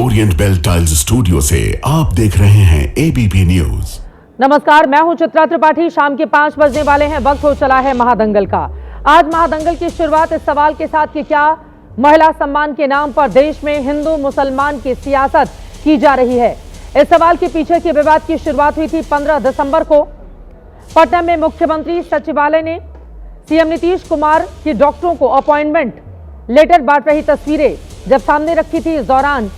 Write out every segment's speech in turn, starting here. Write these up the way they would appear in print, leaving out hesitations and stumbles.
Orient bell tiles studio से आप देख रहे हैं एबीपी न्यूज। नमस्कार, मैं हूं चित्रा त्रिपाठी। शाम के 5 बजने वाले हैं, वक्त हो चला है महादंगल का। आज महादंगल की शुरुआत इस सवाल के साथ कि क्या महिला सम्मान के नाम पर देश में हिंदू मुसलमान की सियासत की जा रही है। इस सवाल के पीछे के विवाद की शुरुआत हुई थी 15 दिसंबर को। पटना में मुख्यमंत्री सचिवालय ने सीएम नीतीश कुमार की डॉक्टरों को अपॉइंटमेंट लेटर बांट रही तस्वीरें जब सामने रखी थी। इस दौरान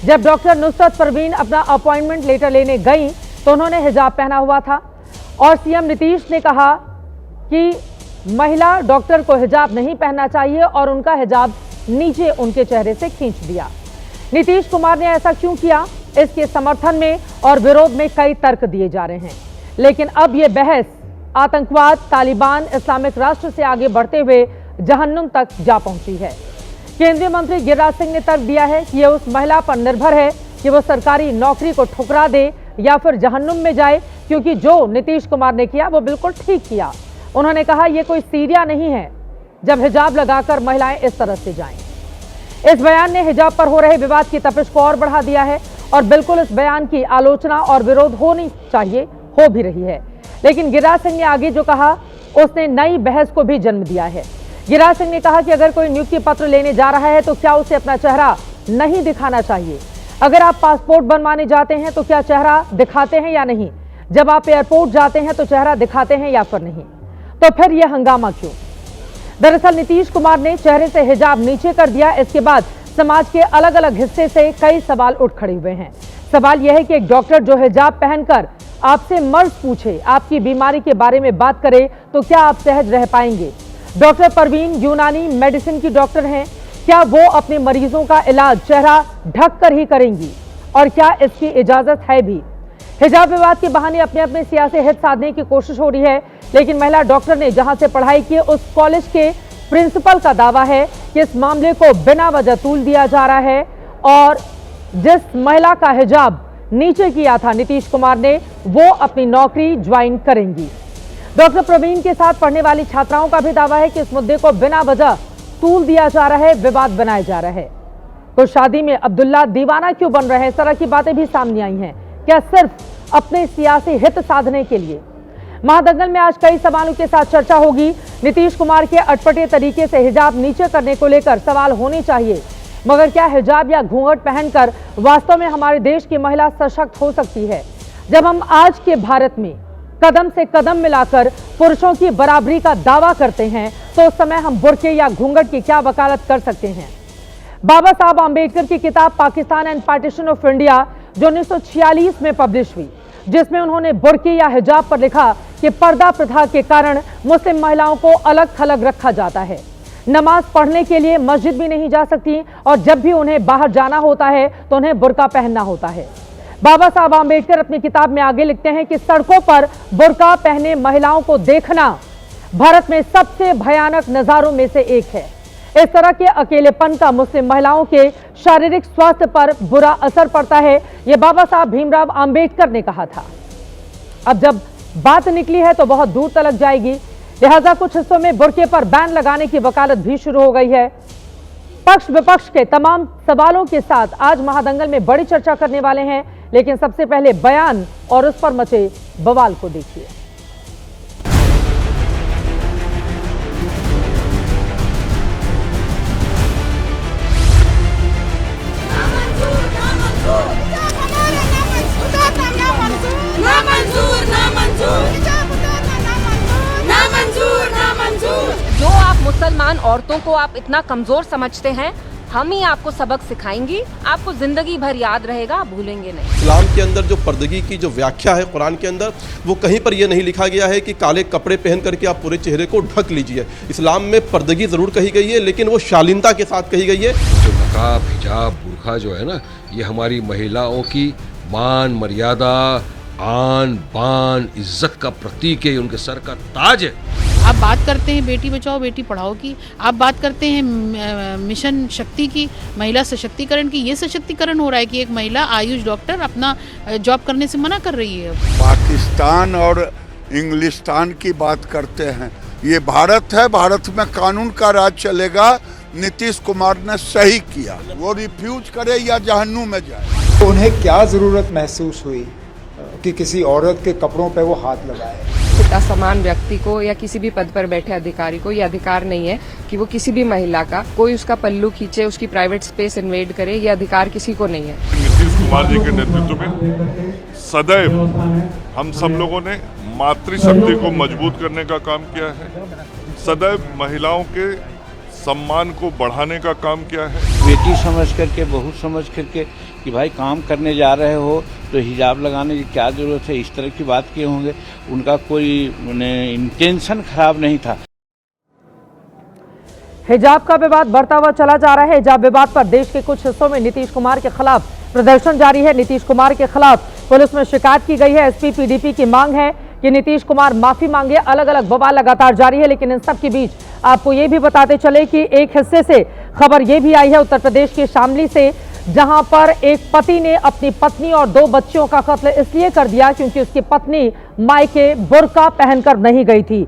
जब डॉक्टर नुसरत परवीन अपना अपॉइंटमेंट लेटर लेने गई तो उन्होंने हिजाब पहना हुआ था और सीएम नीतीश ने कहा कि महिला डॉक्टर को हिजाब नहीं पहनना चाहिए और उनका हिजाब नीचे उनके चेहरे से खींच दिया। नीतीश कुमार ने ऐसा क्यों किया, इसके समर्थन में और विरोध में कई तर्क दिए जा रहे हैं। लेकिन अब यह बहस आतंकवाद, तालिबान, इस्लामिक राष्ट्र से आगे बढ़ते हुए जहन्नुम तक जा पहुंची है। केंद्रीय मंत्री गिरिराज सिंह ने तर्क दिया है कि यह उस महिला पर निर्भर है कि वो सरकारी नौकरी को ठुकरा दे या फिर जहन्नुम में जाए, क्योंकि जो नीतीश कुमार ने किया वो बिल्कुल ठीक किया। उन्होंने कहा यह कोई सीरिया नहीं है जब हिजाब लगाकर महिलाएं इस तरह से जाएं। इस बयान ने हिजाब पर हो रहे विवाद की तपिश को और बढ़ा दिया है और बिल्कुल इस बयान की आलोचना और विरोध होनी चाहिए, हो भी रही है। लेकिन गिरिराज सिंह ने आगे जो कहा उसने नई बहस को भी जन्म दिया है। गिरिराज सिंह ने कहा कि अगर कोई नियुक्ति पत्र लेने जा रहा है तो क्या उसे अपना चेहरा नहीं दिखाना चाहिए। अगर आप पासपोर्ट बनवाने जाते हैं तो क्या चेहरा दिखाते हैं या नहीं। जब आप एयरपोर्ट जाते हैं तो चेहरा दिखाते हैं या फिर नहीं। तो फिर यह हंगामा क्यों। दरअसल नीतीश कुमार ने चेहरे से हिजाब नीचे कर दिया। इसके बाद समाज के अलग अलग हिस्से से कई सवाल उठ खड़े हुए हैं। सवाल यह है कि एक डॉक्टर जो हिजाब पहनकर आपसे मर्ज पूछे, आपकी बीमारी के बारे में बात करे, तो क्या आप सहज रह पाएंगे। डॉक्टर परवीन यूनानी मेडिसिन की डॉक्टर हैं, क्या वो अपने मरीजों का इलाज चेहरा ढक कर ही करेंगी और क्या इसकी इजाजत है भी। हिजाब विवाद के बहाने अपने अपने सियासी हित साधने की कोशिश हो रही है, लेकिन महिला डॉक्टर ने जहां से पढ़ाई की उस कॉलेज के प्रिंसिपल का दावा है कि इस मामले को बिना वजह तूल दिया जा रहा है और जिस महिला का हिजाब नीचे किया था नीतीश कुमार ने, वो अपनी नौकरी ज्वाइन करेंगी। डॉक्टर प्रवीण के साथ पढ़ने वाली छात्राओं का भी दावा है कि इस मुद्दे को बिना वजह तूल दिया जा रहा है, विवाद बनाया जा रहा है। तो शादी में अब्दुल्ला दीवाना क्यों बन रहे हैं, इस तरह की बातें भी सामने आई हैं। क्या सिर्फ अपने सियासी हित साधने के लिए। महादंगल में आज कई सवालों के साथ चर्चा होगी। नीतीश कुमार के अटपटे तरीके से हिजाब नीचे करने को लेकर सवाल होने चाहिए, मगर क्या हिजाब या घूंघट पहनकर वास्तव में हमारे देश की महिला सशक्त हो सकती है। जब हम आज के भारत में कदम से कदम मिलाकर पुरुषों की बराबरी का दावा करते हैं तो उस समय हम बुर्के या घूंघट की क्या वकालत कर सकते हैं। बाबा साहब आंबेडकर की किताब Pakistan and partition of India जो 1946 में पब्लिश हुई, जिसमें उन्होंने बुर्के या हिजाब पर लिखा कि पर्दा प्रथा के कारण मुस्लिम महिलाओं को अलग थलग रखा जाता है, नमाज पढ़ने के लिए मस्जिद भी नहीं जा सकती और जब भी उन्हें बाहर जाना होता है तो उन्हें बुर्का पहनना होता है। बाबा साहब आंबेडकर अपनी किताब में आगे लिखते हैं कि सड़कों पर बुर्का पहने महिलाओं को देखना भारत में सबसे भयानक नजारों में से एक है। इस तरह के अकेलेपन का मुस्लिम महिलाओं के शारीरिक स्वास्थ्य पर बुरा असर पड़ता है, यह बाबा साहब भीमराव आंबेडकर ने कहा था। अब जब बात निकली है तो बहुत दूर तक जाएगी, लिहाजा कुछ हिस्सों में बुर्के पर बैन लगाने की वकालत भी शुरू हो गई है। पक्ष विपक्ष के तमाम सवालों के साथ आज महादंगल में बड़ी चर्चा करने वाले हैं, लेकिन सबसे पहले बयान और उस पर मचे बवाल को देखिए। जो आप मुसलमान औरतों को आप इतना कमजोर समझते हैं, हम ही आपको सबक सिखाएंगी, आपको जिंदगी भर याद रहेगा, आप भूलेंगे नहीं। इस्लाम के अंदर जो पर्दगी की जो व्याख्या है कुरान के अंदर, वो कहीं पर यह नहीं लिखा गया है कि काले कपड़े पहन करके आप पूरे चेहरे को ढक लीजिए। इस्लाम में पर्दगी ज़रूर कही गई है, लेकिन वो शालीनता के साथ कही गई है। जो नकाब, हिजाब, बुर्का जो है ना, ये हमारी महिलाओं की मान मर्यादा, आन बान, इज्जत का प्रतीक है, उनके सर का ताज है। आप बात करते हैं बेटी बचाओ बेटी पढ़ाओ की, आप बात करते हैं मिशन शक्ति की, महिला सशक्तिकरण की। ये सशक्तिकरण हो रहा है कि एक महिला आयुष डॉक्टर अपना जॉब करने से मना कर रही है। पाकिस्तान और इंग्लिस्तान की बात करते हैं, ये भारत है, भारत में कानून का राज चलेगा, नीतीश कुमार ने सही किया। वो रिफ्यूज करे या जहन्नुम में जाए। उन्हें क्या जरूरत महसूस हुई कि किसी औरत के कपड़ों पे वो हाथ लगाए? असमान व्यक्ति को या किसी भी पद पर बैठे अधिकारी को यह अधिकार नहीं है कि वो किसी भी महिला का कोई उसका पल्लू खींचे, उसकी प्राइवेट स्पेस इन्वेड करे। ये अधिकार किसी को नहीं है। नीतीश कुमार जी के नेतृत्व में सदैव हम सब लोगों ने मातृशक्ति को मजबूत करने का काम किया है, सदैव महिलाओं के सम्मान को बढ़ाने का काम किया है। बेटी समझ करके, बहू समझ करके कि भाई काम करने जा रहे हो तो हिजाब लगाने की क्या जरूरत है, इस तरह की बात किए होंगे। उनका कोई इंटेंशन खराब नहीं था। हिजाब का विवाद बढ़ता हुआ चला जा रहा है। हिजाब विवाद पर देश के कुछ हिस्सों में नीतीश कुमार के खिलाफ प्रदर्शन जारी है। नीतीश कुमार के खिलाफ पुलिस में शिकायत की गई है। एसपी पीडीपी की मांग है कि नीतीश कुमार माफी मांगे। अलग अलग बवाल लगातार जारी है, लेकिन इन सब के बीच आपको ये भी बताते चले कि एक हिस्से से खबर ये भी आई है उत्तर प्रदेश के शामली से, जहां पर एक पति ने अपनी पत्नी और 2 बच्चियों का कत्ल इसलिए कर दिया क्योंकि उसकी पत्नी मायके बुर्का पहनकर नहीं गई थी।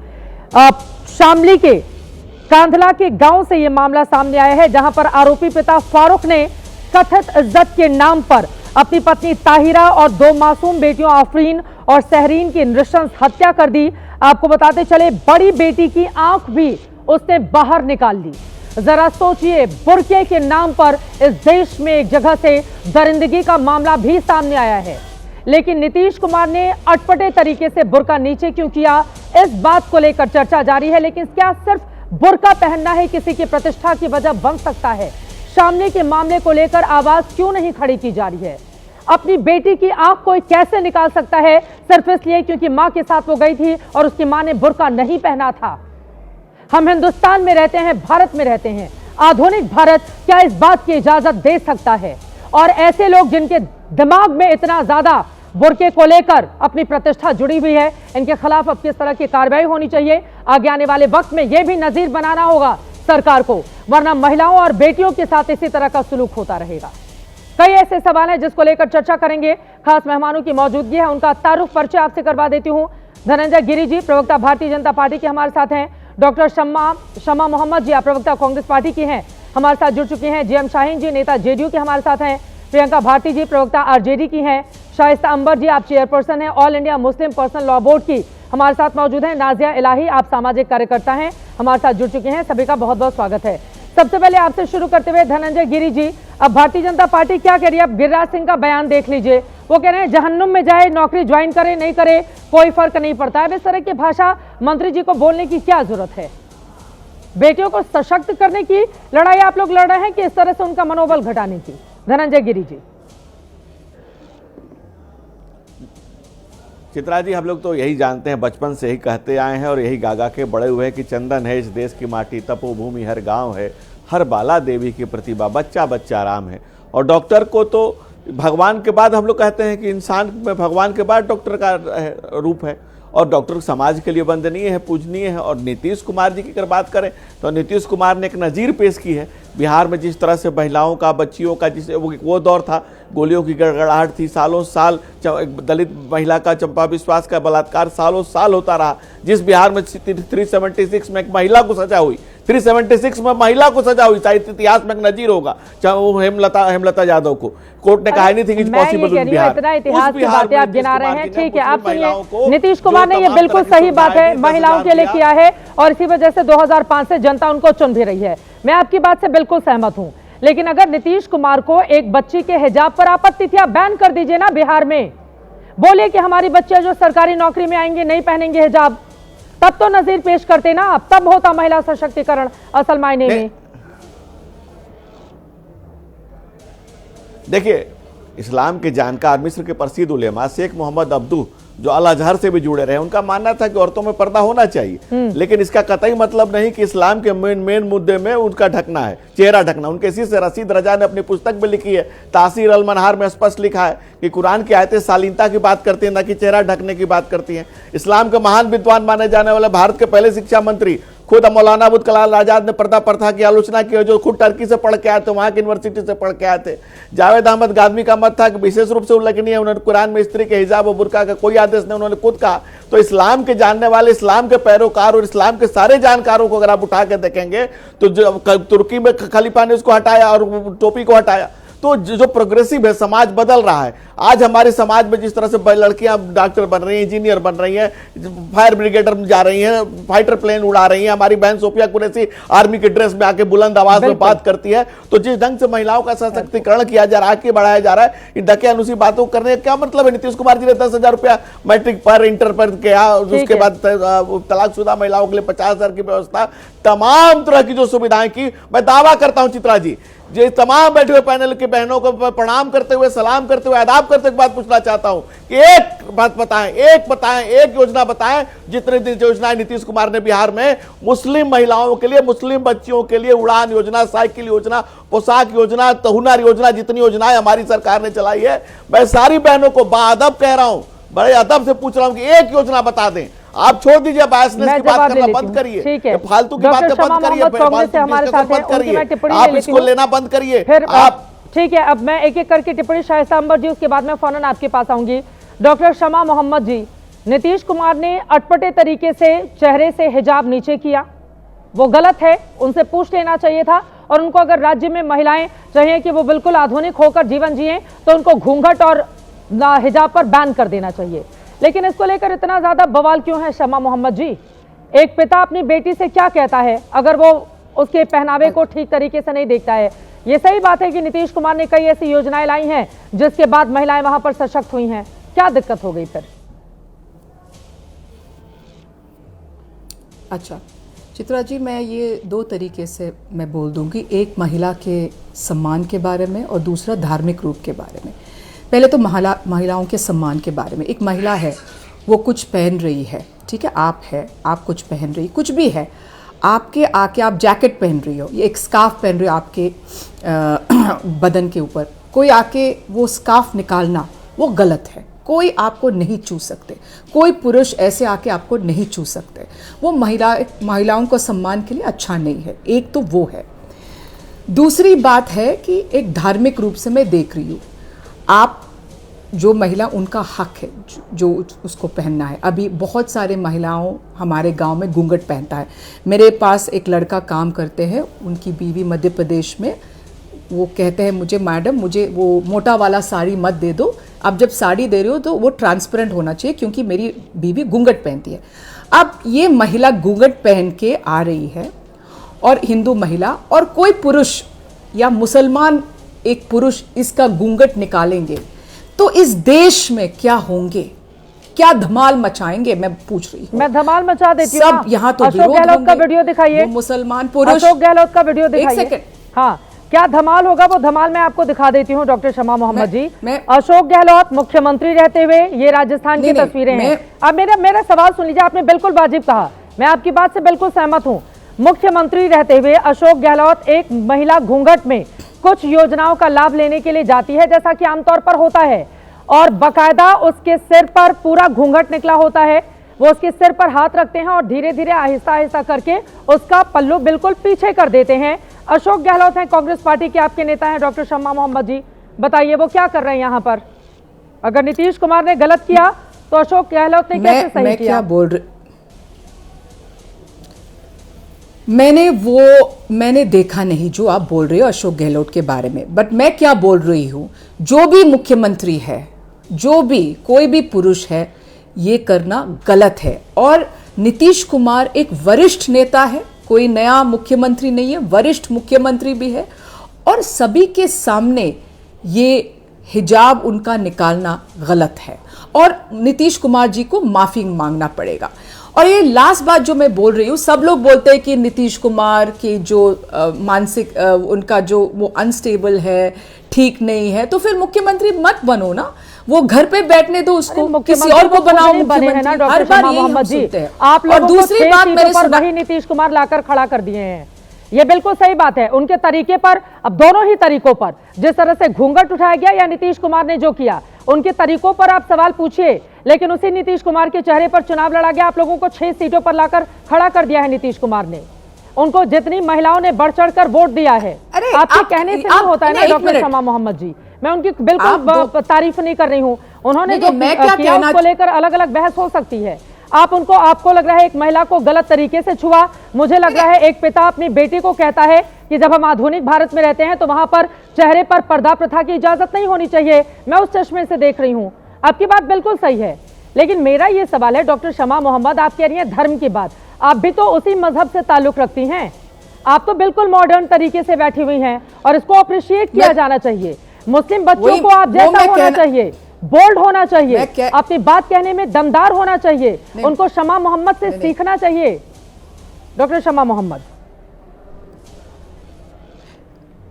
शामली के कांधला के गांव से यह मामला सामने आया है, जहां पर आरोपी पिता फारूक ने कथित इज्जत के नाम पर अपनी पत्नी ताहिरा और 2 मासूम बेटियों आफरीन और सहरीन की नृशंस हत्या कर दी। आपको बताते चले बड़ी बेटी की आंख भी उसने बाहर निकाल ली। जरा सोचिए, बुर्के के नाम पर इस देश में एक जगह से दरिंदगी का मामला भी सामने आया है, लेकिन नीतीश कुमार ने अटपटे तरीके से बुर्का नीचे क्यों किया, इस बात को लेकर चर्चा जारी है। लेकिन क्या सिर्फ बुर्का पहनना है किसी की प्रतिष्ठा की वजह बन सकता है? सामने के मामले को लेकर आवाज क्यों नहीं खड़ी की जा रही है? अपनी बेटी की आंख कोई कैसे निकाल सकता है सिर्फ इसलिए क्योंकि मां के साथ वो गई थी और उसकी मां ने बुर्का नहीं पहना था? हम हिंदुस्तान में रहते हैं, भारत में रहते हैं। आधुनिक भारत क्या इस बात की इजाजत दे सकता है? और ऐसे लोग जिनके दिमाग में इतना ज्यादा बुर्के को लेकर अपनी प्रतिष्ठा जुड़ी हुई है, इनके खिलाफ अब किस तरह की कार्रवाई होनी चाहिए? आगे आने वाले वक्त में यह भी नजीर बनाना होगा सरकार को, वरना महिलाओं और बेटियों के साथ इसी तरह का सुलूक होता रहेगा। कई ऐसे सवाल हैं जिसको लेकर चर्चा करेंगे। खास मेहमानों की मौजूदगी है, उनका तारुफ परिचय आपसे करवा देती हूं। धनंजय गिरी जी, प्रवक्ता भारतीय जनता पार्टी के हमारे साथ हैं। डॉक्टर शम्मा मोहम्मद जी, आप प्रवक्ता कांग्रेस पार्टी की हैं, हमारे साथ जुड़ चुकी हैं। जीएम शाहीन जी, नेता जेडीयू के हमारे साथ हैं। प्रियंका भारती जी, प्रवक्ता आरजेडी की हैं। शाइस्ता अंबर जी, आप चेयरपर्सन हैं all India Muslim personal law board की, हमारे साथ मौजूद हैं। नाजिया इलाही, आप सामाजिक कार्यकर्ता हैं, हमारे साथ जुड़ चुके हैं। सभी का बहुत बहुत स्वागत है। सबसे पहले आपसे शुरू करते हुए धनंजय गिरी जी, अब भारतीय जनता पार्टी क्या कह रही है? अब गिरिराज सिंह का बयान देख लीजिए, वो कह रहे हैं जहन्नुम में जाए, नौकरी ज्वाइन करे नहीं करे कोई फर्क नहीं पड़ता है। इस तरह की भाषा मंत्री जी को बोलने की क्या जरूरत है? बेटियों को सशक्त करने की लड़ाई आप लोग लड़ रहे हैं कि इस तरह से उनका मनोबल घटाने की? धनंजय गिरी जी। चित्रा जी, हम लोग तो यही जानते हैं, बचपन से ही कहते आए हैं और यही गागा के बड़े हुए हैं कि चंदन है इस देश की माटी, तपोभूमि हर गांव है, हर बाला देवी की प्रतिभा, बच्चा बच्चा राम है। और डॉक्टर को तो भगवान के बाद हम लोग कहते हैं कि इंसान में भगवान के बाद डॉक्टर का रूप है, और डॉक्टर समाज के लिए वंदनीय है, पूजनीय है। और नीतीश कुमार जी की अगर बात करें तो नीतीश कुमार ने एक नज़ीर पेश की है बिहार में, जिस तरह से महिलाओं का, बच्चियों का, जिस वो दौर था, गोलियों की गड़गड़ाहट थी, सालों साल दलित महिला का, चंपा विश्वास का बलात्कार सालों साल होता रहा। जिस बिहार में 376 में एक महिला को सजा हुई, 376 में महिला को सजा हुई, शायद इतिहास में एक नजीर होगा, चाहे वो हेमलता यादव को कोर्ट ने कहा नहीं थी कि पॉसिबल बिहार। इतना इतिहास की बातें आप गिना रहे हैं, ठीक है, आप सुनिए। नीतीश कुमार ने ये बिल्कुल सही बात है, महिलाओं के लिए किया है और इसी वजह से 2005 से जनता उनको चुन भी रही है। मैं आपकी बात से बिल्कुल सहमत हूं, लेकिन अगर नीतीश कुमार को एक बच्ची के हिजाब पर आपत्ति थी, आप बैन कर दीजिए ना बिहार में। बोले कि हमारी बच्चियां जो सरकारी नौकरी में आएंगे नहीं पहनेंगे हिजाब, तब तो नजीर पेश करते ना, अब तब होता महिला सशक्तिकरण असल मायने में। देखिए, इस्लाम के जानकार मिस्र के प्रसिद्ध उलेमा शेख मोहम्मद अब्दू, जो अल अजहर से भी जुड़े रहे, उनका मानना था कि औरतों में पर्दा होना चाहिए, लेकिन इसका कतई मतलब नहीं कि इस्लाम के मेन मुद्दे में उनका ढकना है, चेहरा ढकना। उनके इसी से रशीद रजा ने अपनी पुस्तक में लिखी है, तासीर अल मनहार में स्पष्ट लिखा है कि कुरान की आयतें शालीनता की बात करती हैं, न कि चेहरा ढकने की बात करती हैं। इस्लाम के महान विद्वान माने जाने वाले भारत के पहले शिक्षा मंत्री खुद मौलाना अबुल कलाम आजाद ने पर्दा प्रथा की आलोचना की, जो खुद टर्की से पढ़ के आए थे, वहां की यूनिवर्सिटी से पढ़ के आए थे। जावेद अहमद गादमी का मत था कि विशेष रूप से उल्लेखनीय है, उन्होंने कुरान में स्त्री के हिजाब और बुर्का का कोई आदेश नहीं, उन्होंने खुद कहा। तो इस्लाम के जानने वाले, इस्लाम के पैरोकार और इस्लाम के सारे जानकारों को अगर आप उठा के देखेंगे तो तुर्की में खलीफा ने उसको हटाया और टोपी को हटाया। तो जो प्रोग्रेसिव है, समाज बदल रहा है। आज हमारे समाज में जिस तरह से लड़कियां डॉक्टर बन रही हैं, इंजीनियर बन रही हैं, फायर ब्रिगेडर में जा रही हैं, फाइटर प्लेन उड़ा रही हैं, हमारी बहन सोफिया कुरैशी आर्मी के ड्रेस में आके बुलंद आवाज में बात करती है। तो जिस ढंग से महिलाओं का सशक्तिकरण किया जा रहा है, आगे बढ़ाया जा रहा है, इन धके अनुसी बातों करने का क्या मतलब है? नीतीश कुमार जी ने 10,000 रुपया मैट्रिक पर, इंटर पर किया, उसके बाद तलाकशुदा महिलाओं के लिए 50,000 की व्यवस्था, तमाम तरह की जो सुविधाएं की। मैं दावा करता हूं चित्रा जी, जो तमाम बैठे हुए पैनल की बहनों को प्रणाम करते हुए, सलाम करते हुए, आदाब करते हुए बात पूछना चाहता हूं कि एक बात बताएं, एक योजना बताएं, जितने दिन योजनाएं नीतीश कुमार ने बिहार में मुस्लिम महिलाओं के लिए, मुस्लिम बच्चियों के लिए, उड़ान योजना, साइकिल योजना, पोशाक योजना, हुनर योजना, जितनी योजनाएं हमारी सरकार ने चलाई है, मैं सारी बहनों को बाअदब कह रहा हूं, बड़े अदब से पूछ रहा हूं कि एक योजना बता दें। आप छोड़ दीजिए बायसनेस की बात करना बंद करिए, फालतू की बातें बंद करिए, आप इसको लेना बंद करिए। फिर आप ठीक है, अब मैं एक एक करके टिप्पणी शाइस्ता अंबर जी, उसके बाद मैं फौरन आपके पास आऊंगी। डॉक्टर शमा मोहम्मद जी, नीतीश कुमार ने अटपटे तरीके से चेहरे से हिजाब नीचे किया, वो गलत है, उनसे पूछ लेना चाहिए था। और उनको अगर राज्य में महिलाएं चाहिए कि वो बिल्कुल आधुनिक होकर जीवन जिए, तो उनको घूंघट और हिजाब पर बैन कर देना चाहिए। लेकिन इसको लेकर इतना ज्यादा बवाल क्यों है शमा मोहम्मद जी? एक पिता अपनी बेटी से क्या कहता है अगर वो उसके पहनावे को ठीक तरीके से नहीं देखता है? ये सही बात है कि नीतीश कुमार ने कई ऐसी योजनाएं लाई हैं जिसके बाद महिलाएं वहां पर सशक्त हुई हैं, क्या दिक्कत हो गई फिर? अच्छा चित्रा जी, मैं ये दो तरीके से मैं बोल दूंगी, एक महिला के सम्मान के बारे में और दूसरा धार्मिक रूप के बारे में। पहले तो महिलाओं के सम्मान के बारे में। एक महिला है, वो कुछ पहन रही है, ठीक है, आप कुछ पहन रही, कुछ भी है, आपके आके आप जैकेट पहन रही हो, ये एक स्कार्फ पहन रही हो आपके बदन के ऊपर, कोई आके वो स्कार्फ निकालना वो गलत है। कोई आपको नहीं छू सकते, कोई पुरुष ऐसे आके आपको नहीं छू सकते, वो महिलाओं को सम्मान के लिए अच्छा नहीं है। एक तो वो है। दूसरी बात है कि एक धार्मिक रूप से मैं देख रही हूँ, आप जो महिला, उनका हक है जो उसको पहनना है। अभी बहुत सारे महिलाओं हमारे गांव में घूंघट पहनता है। मेरे पास एक लड़का काम करते हैं, उनकी बीवी मध्य प्रदेश में, वो कहते हैं मुझे मैडम मुझे वो मोटा वाला साड़ी मत दे दो, अब जब साड़ी दे रहे हो तो वो ट्रांसपेरेंट होना चाहिए क्योंकि मेरी बीवी घूंघट पहनती है। अब ये महिला घूंघट पहन के आ रही है और हिंदू महिला, और कोई पुरुष या मुसलमान एक पुरुष इसका घूंघट निकालेंगे तो इस देश में क्या होंगे, क्या धमाल मचाएंगे, मैं पूछ रही हूँ। मैं धमाल मचा देती हूँ। सब यहाँ तो अशोक गहलोत का वीडियो दिखाइए, मुसलमान पुरुष, अशोक गहलोत का वीडियो दिखाइए। एक सेकंड, हाँ, क्या धमाल होगा वो धमाल मैं आपको दिखा देती हूँ। डॉक्टर शमा मोहम्मद जी, मैं अशोक गहलोत मुख्यमंत्री रहते हुए, ये राजस्थान की तस्वीरें हैं। अब मेरा सवाल सुन लीजिए, आपने बिल्कुल वाजिब कहा, मैं आपकी बात से बिल्कुल सहमत हूँ। मुख्यमंत्री रहते हुए अशोक गहलोत एक महिला घूंघट में कुछ योजनाओं का लाभ लेने के लिए जाती है, जैसा कि आमतौर पर होता है, और बकायदा उसके सिर पर पूरा घूंघट निकला होता है। वो उसके सिर पर हाथ रखते हैं और धीरे धीरे आहिस्ता आहिस्ता करके उसका पल्लू बिल्कुल पीछे कर देते हैं। अशोक गहलोत हैं, कांग्रेस पार्टी के आपके नेता हैं। डॉक्टर शमा मोहम्मद जी, बताइए वो क्या कर रहे हैं यहाँ पर? अगर नीतीश कुमार ने गलत किया तो अशोक गहलोत ने कैसे सही किया? क्या बोल रही, मैंने देखा नहीं जो आप बोल रहे हो अशोक गहलोत के बारे में, बट मैं क्या बोल रही हूँ, जो भी मुख्यमंत्री है, जो भी कोई भी पुरुष है, ये करना गलत है। और नीतीश कुमार एक वरिष्ठ नेता है, कोई नया मुख्यमंत्री नहीं है, वरिष्ठ मुख्यमंत्री भी है, और सभी के सामने ये हिजाब उनका निकालना गलत है और नीतीश कुमार जी को माफी मांगना पड़ेगा। और ये लास्ट बात जो मैं बोल रही हूँ, सब लोग बोलते हैं कि नीतीश कुमार की जो मानसिक उनका जो वो अनस्टेबल है, ठीक नहीं है, तो फिर मुख्यमंत्री मत बनो ना, वो घर पे बैठने दो उसको, किसी और को बनाओ मुख्यमंत्री। हर बार यही हम सुनते हैं। आप लोगों और दूसरी बात मैंने सुना, वही नीतीश कुमार लाकर खड़ा कर दिए हैं, ये बिल्कुल सही बात है। उनके तरीके पर, अब दोनों ही तरीकों पर, जिस तरह से घूंघट उठाया गया या नीतीश कुमार ने जो किया, उनके तरीकों पर आप सवाल पूछिए, लेकिन उसी नीतीश कुमार के चेहरे पर चुनाव लड़ा गया। आप लोगों को 6 सीटों पर लाकर खड़ा कर दिया है नीतीश कुमार ने। उनको जितनी महिलाओं ने बढ़ चढ़कर वोट दिया है, आपके कहने से नहीं होता है ना डॉक्टर शमा मोहम्मद जी। मैं उनकी बिल्कुल तारीफ नहीं कर रही हूँ, उन्होंने जो किया उसको लेकर अलग अलग बहस हो सकती है। आपको लग रहा है एक महिला को गलत तरीके से छुआ, मुझे लग रहा है एक पिता अपनी बेटी को कहता है कि जब हम आधुनिक भारत में रहते हैं तो वहां पर चेहरे पर पर्दा प्रथा की इजाजत नहीं होनी चाहिए। मैं उस चश्मे से देख रही हूं। आपकी बात बिल्कुल सही है, लेकिन मेरा ये सवाल है डॉक्टर शमा मोहम्मद, आप कह रही हैं धर्म की बात, आप भी तो उसी मजहब से ताल्लुक रखती हैं। आप तो बिल्कुल मॉडर्न तरीके से बैठी हुई हैं और इसको अप्रिशिएट किया जाना चाहिए। मुस्लिम बच्चों को आप जैसा होना चाहिए, बोल्ड होना चाहिए, अपनी बात कहने में दमदार होना चाहिए, उनको शमा मोहम्मद से सीखना चाहिए। डॉक्टर शमा मोहम्मद,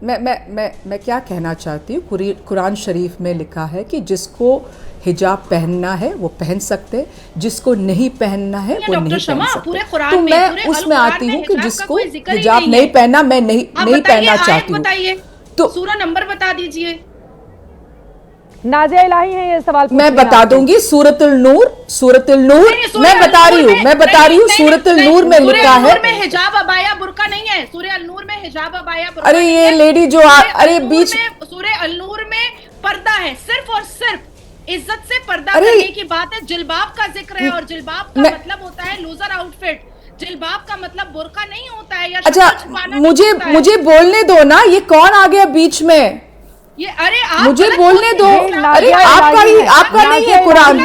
मैं क्या कहना चाहती हूँ, कुरान शरीफ में लिखा है कि जिसको हिजाब पहनना है वो पहन सकते, जिसको नहीं पहनना है वो नहीं पहन सकते। तो मैं उसमें आती हूँ कि जिसको हिजाब नहीं पहनना, मैं नहीं पहनना चाहती हूँ। तो सूरा नंबर बता दीजिए। नाजिया इलाही है ये सवाल। मैं बता दूंगी, सूरतुल नूर मैं बता रही हूँ सूरतुल नूर में लिखा है। में हिजाब अबाया बुर्का नहीं है, सूरह अल-नूर में हिजाब अबाया बुर्का। अरे ये लेडी जो अरे बीच में सूरह अल-नूर में पर्दा है, सिर्फ और सिर्फ इज्जत से पर्दा करने की बात है। जिलबाब का जिक्र है और जिलबाब का मतलब होता है लूजर आउटफिट। जिलबाब का मतलब बुर्का नहीं होता है। अच्छा मुझे बोलने दो ना, ये कौन आ गया बीच में? ये अरे आप मुझे बोलने दो। अरे आपका नहीं है कुरान,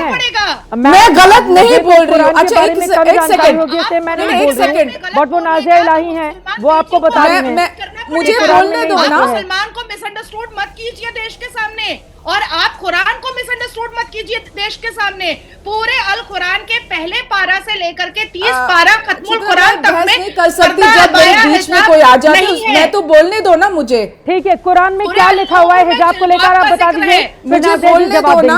मैं गलत नहीं बोल रही हूँ। अच्छा एक सेकंड, बट वो नाजिया इलाही हैं, वो आपको बता रही हैं। मुझे बोलने दो ना। मुसलमान को मिसअंडरस्टूड मत कीजिए देश के सामने, और आप कुरान को मिसअंडरस्टूड मत कीजिए देश के सामने। पूरे अल कुरान के पहले पारा से लेकर के 30 पारा खत्मुल कुरान तक में नहीं कर सकती। जब मेरे बीच में कोई आ जाए तो मैं तो बोलने दो ना मुझे। ठीक है, कुरान में क्या लिखा हुआ है हिजाब को लेकर आप बता दीजिए, मुझे बोलने दो ना।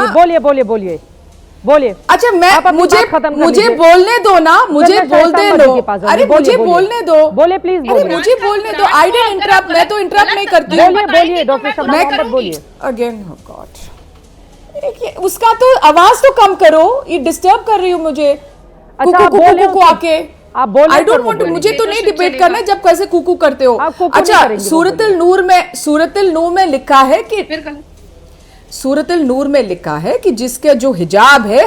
बोलिए। अच्छा मुझे बोलने दो ना, मुझे बोलने दो। अरे मुझे बोलने दो, बोले प्लीज। अरे मुझे बोलने दो। आई डोंट इंटरप्ट, मैं तो इंटरप्ट नहीं करती। बोलिए डॉक्टर शमा मोहम्मद, बोलिए अगेन। गॉड, उसका तो आवाज तो कम करो, ये डिस्टर्ब कर रही हूँ मुझे। अच्छा बोले को आके आप बोले। आई डोंट वांट, मुझे तो नहीं डिबेट करना है जब कैसे कुकू करते हो। अच्छा सूरतुल नूर में लिखा है कि सूरतुल नूर में लिखा है कि जिसके जो हिजाब है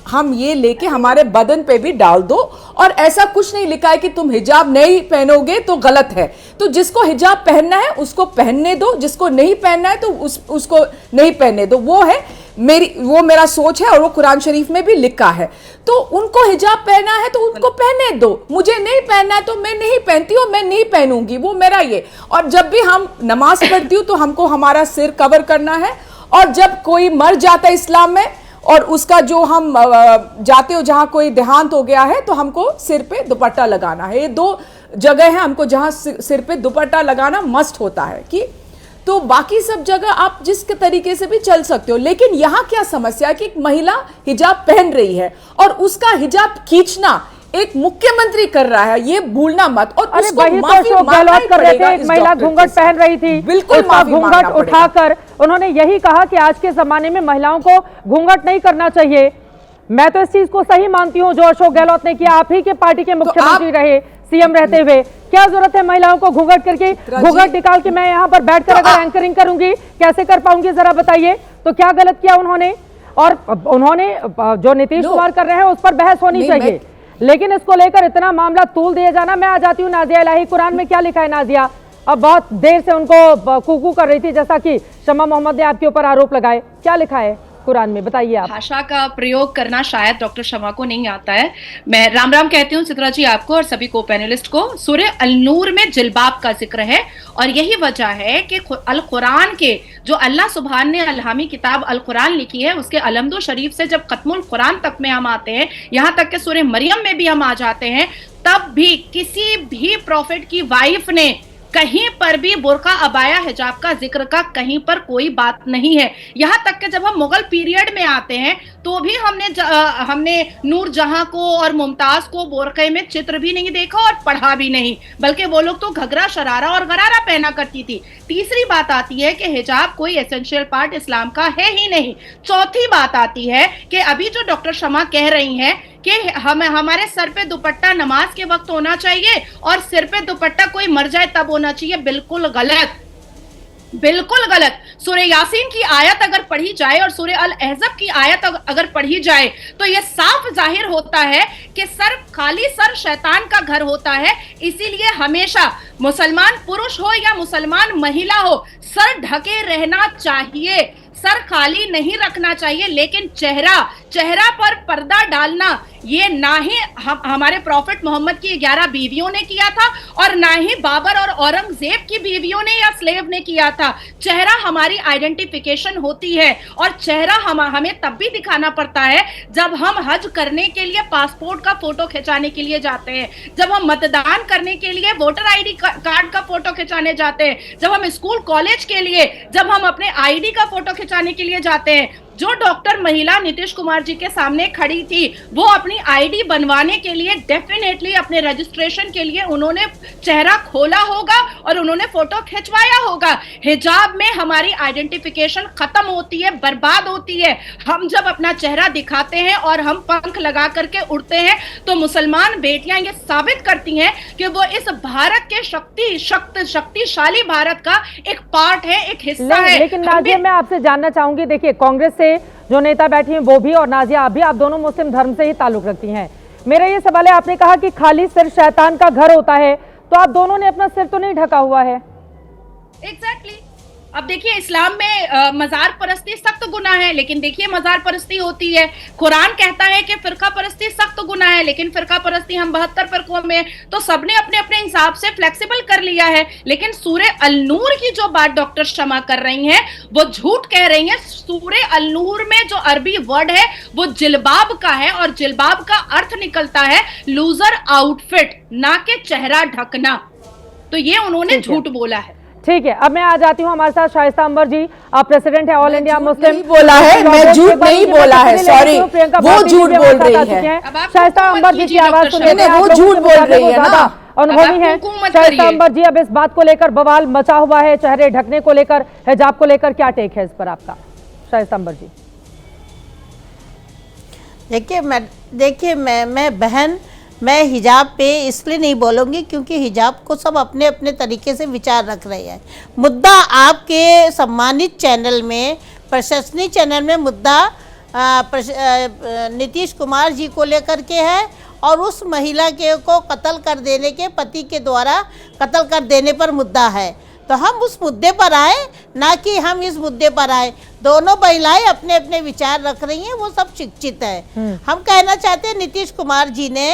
हम ये लेके हमारे बदन पे भी डाल दो, और ऐसा कुछ नहीं लिखा है कि तुम हिजाब नहीं पहनोगे तो गलत है। तो जिसको हिजाब पहनना है उसको पहनने दो, जिसको नहीं पहनना है तो उसको नहीं पहनने दो। वो मेरा सोच है और वो कुरान शरीफ में भी लिखा है। तो उनको हिजाब पहनना है तो उनको पहनने दो, मुझे नहीं पहनना है तो मैं नहीं पहनती हूँ, मैं नहीं पहनूंगी, वो मेरा ये। और जब भी हम नमाज पढ़ती हूँ तो हमको हमारा सिर कवर करना है, और जब कोई मर जाता है इस्लाम में और उसका जो हम जाते हो जहां कोई देहांत हो गया है तो हमको सिर पे दुपट्टा लगाना है। ये 2 जगह है हमको जहां सिर पे दुपट्टा लगाना मस्ट होता है। कि तो बाकी सब जगह आप जिस तरीके से भी चल सकते हो, लेकिन यहाँ क्या समस्या है कि एक महिला हिजाब पहन रही है और उसका हिजाब खींचना एक मुख्यमंत्री कर रहा है, ये भूलना मत। और उसको माफी मांगना कर रहे थे। एक महिला घूंघट पहन रही थी, बिल्कुल घूंघट उठाकर उन्होंने यही कहा कि आज के जमाने में महिलाओं को घूंघट नहीं करना चाहिए। मैं तो इस चीज को सही मानती हूँ जो अशोक गहलोत ने किया। आप ही के पार्टी के मुख्यमंत्री रहे सीएम रहते हुए, क्या जरूरत है महिलाओं को घूंघट करके, घूंघट निकाल के मैं यहाँ पर बैठकर अगर एंकरिंग करूंगी कैसे कर पाऊंगी, जरा बताइए। तो क्या गलत किया उन्होंने? और उन्होंने जो नीतीश कुमार कर रहे हैं उस पर बहस होनी चाहिए, लेकिन इसको लेकर इतना मामला तूल दिए जाना। मैं आ जाती हूँ नाजिया इलाही, कुरान में क्या लिखा है नाजिया? अब बहुत देर से उनको कुकू कर रही थी, जैसा कि शमा मोहम्मद ने आपके ऊपर आरोप लगाए। क्या लिखा है कुरान में, बताइए आप। भाषा का प्रयोग करना शायद डॉक्टर शमा को नहीं आता है। मैं राम राम कहती हूँ चित्रा जी आपको और सभी को पैनलिस्ट को। सूरह अल-नूर में जिलबाब का जिक्र है और यही वजह है कि अल कुरान के जो अल्लाह सुभान ने अलहामी किताब अल कुरान लिखी है उसके अलमदो शरीफ से जब खत्मुल कुरान तक में हम आते हैं, यहाँ तक कि सूरह मरियम में भी हम आ जाते हैं, तब भी किसी भी प्रॉफिट की वाइफ ने कहीं पर भी बुर्का अबाया हिजाब का जिक्र का कहीं पर कोई बात नहीं है। यहाँ तक कि जब हम मुगल पीरियड में आते हैं तो भी हमने नूर जहां को और मुमताज को बुर्के में चित्र भी नहीं देखा और पढ़ा भी नहीं, बल्कि वो लोग तो घघरा शरारा और गरारा पहना करती थी। तीसरी बात आती है कि हिजाब कोई एसेंशियल पार्ट इस्लाम का है ही नहीं। चौथी बात आती है कि अभी जो डॉक्टर शमा कह रही हैं कि हमारे सर पे दुपट्टा नमाज के वक्त होना चाहिए और सिर पे दुपट्टा कोई मर जाए तब होना चाहिए, बिल्कुल गलत, बिल्कुल गलत। सूरह यासीन की आयत अगर पढ़ी जाए और सूरह अल अहज़ब की आयत अगर पढ़ी जाए तो यह साफ जाहिर होता है कि खाली सर शैतान का घर होता है। इसीलिए हमेशा मुसलमान पुरुष हो या मुसलमान महिला हो, सर ढके रहना चाहिए, सर खाली नहीं रखना चाहिए। लेकिन चेहरा पर पर्दा डालना ये ना ही हमारे प्रॉफिट मोहम्मद की 11 बीवियों ने किया था और ना ही बाबर और औरंगजेब की बीवियों ने या स्लेव ने किया था। चेहरा हमारी आइडेंटिफिकेशन होती है और चेहरा हमें तब भी दिखाना पड़ता है जब हम हज करने के लिए पासपोर्ट का फोटो खिंचाने के लिए जाते हैं, जब हम मतदान करने के लिए वोटर आईडी कार्ड का फोटो खिंचाने जाते हैं, जब हम स्कूल कॉलेज के लिए, जब हम अपने आईडी का फोटो खिंचाने के लिए जाते हैं। जो डॉक्टर महिला नीतीश कुमार जी के सामने खड़ी थी वो अपनी आईडी बनवाने के लिए डेफिनेटली अपने रजिस्ट्रेशन के लिए उन्होंने चेहरा खोला होगा और उन्होंने फोटो खिंचवाया होगा। हिजाब में हमारी आइडेंटिफिकेशन खत्म होती है, बर्बाद होती है। हम जब अपना चेहरा दिखाते हैं और हम पंख लगा करके उड़ते हैं तो मुसलमान बेटियां ये साबित करती हैं कि वो इस भारत के शक्तिशाली भारत का एक पार्ट है, एक हिस्सा है। लेकिन नाजिया, मैं आपसे जानना चाहूंगी, देखिए कांग्रेस से जो नेता बैठी हैं वो भी और नाजिया आप भी, आप दोनों मुस्लिम धर्म से ही ताल्लुक रखती हैं। मेरा ये सवाल है, आपने कहा कि खाली सिर शैतान का घर होता है, तो आप दोनों ने अपना सिर तो नहीं ढका हुआ है। एग्जैक्टली। अब देखिए इस्लाम में मजार परस्ती सख्त गुनाह है, लेकिन देखिए मजार परस्ती होती है। कुरान कहता है कि फिरका परस्ती सख्त गुनाह है, लेकिन फिरका परस्ती हम 72 फिरकों में, तो सबने अपने अपने हिसाब से फ्लेक्सिबल कर लिया है। लेकिन सूरह अल नूर की जो बात डॉक्टर शमा कर रही हैं वो झूठ कह रही हैं। सूरह अल नूर में जो अरबी वर्ड है वो जिलबाब का है और जिलबाब का अर्थ निकलता है लूजर आउटफिट, ना कि चेहरा ढकना। तो ये उन्होंने झूठ बोला है। ठीक है, अब मैं आ जाती हूँ हमारे साथ शाइस्ता अंबर जी, आप प्रेसिडेंट है ऑल इंडिया मुस्लिम। बोला है, मैं झूठ नहीं बोला है, सॉरी, वो झूठ बोल रही है। शाइस्ता अंबर जी की आवाज सुनिए, वो झूठ बोल रही है ना, अनुभवी है शाइस्ता अंबर जी। अब इस बात को लेकर बवाल मचा हुआ है, चेहरे ढकने को लेकर, हिजाब को लेकर, क्या टेक है इस पर आपका शाइस्ता अंबर जी? देखिए मैं हिजाब पे इसलिए नहीं बोलूँगी क्योंकि हिजाब को सब अपने अपने तरीके से विचार रख रहे हैं। मुद्दा आपके सम्मानित चैनल में, प्रशंसनीय चैनल में मुद्दा नीतीश कुमार जी को लेकर के है और उस महिला को कत्ल कर देने के, पति के द्वारा कत्ल कर देने पर मुद्दा है। तो हम उस मुद्दे पर आए, ना कि हम इस मुद्दे पर आए। दोनों महिलाएं अपने अपने विचार रख रही हैं, वो सब शिक्षित है। हम कहना चाहते हैं नीतीश कुमार जी ने